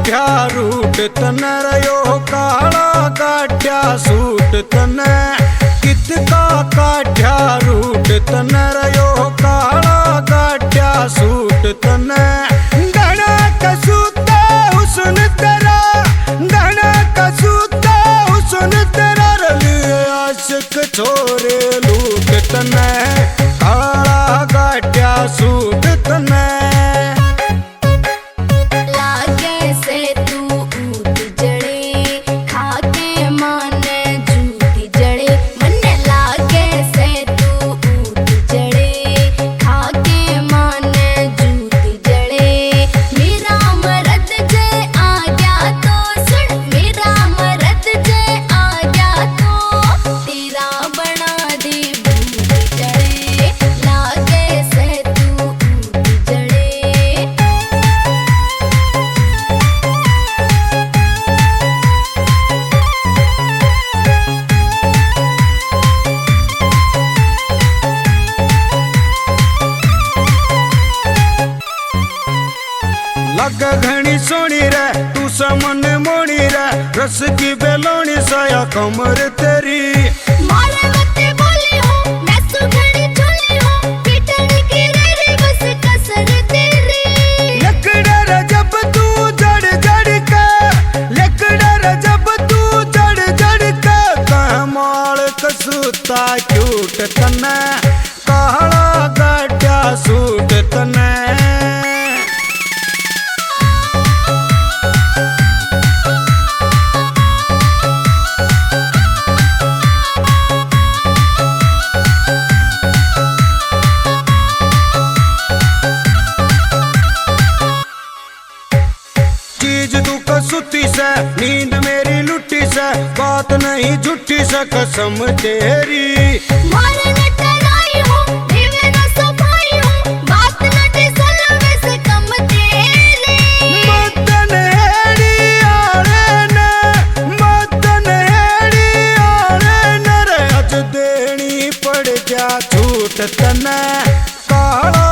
काढ़्या root तने रयो काला काढ़्या सूट तने कित का काढ़्या रूट तने रयो काला काढ़्या सूट तने घना कसूता हुस्न तेरा घना कसूता हुस्न तेरा रलिए आशिक छोरे लूट तने काला काढ़्या सूट तने लग घनी सोनी रे तू समन मोनी रे रस की बेलोनी साया कमर तेरी मारे मते बोली हूँ मैं सुघड़ी चुली हूँ पिटन की रेरी बस कसर तेरी लकड़ा जब तू जड़ जड़ का लकड़ा जब तू जड़ जड़ का कमाल कसूता क्यूट तने काला काढ़्या सूट तने चीज तू कसूती से नींद मेरी लुटी से बात नहीं झूठी से कसम तेरी मारे न टराई हूँ दीवे न सफाई हूँ बात न टिसलवे से कम तेरी मदन हेड़ी आले न रे अज देनी पड़ जा छूट तने काला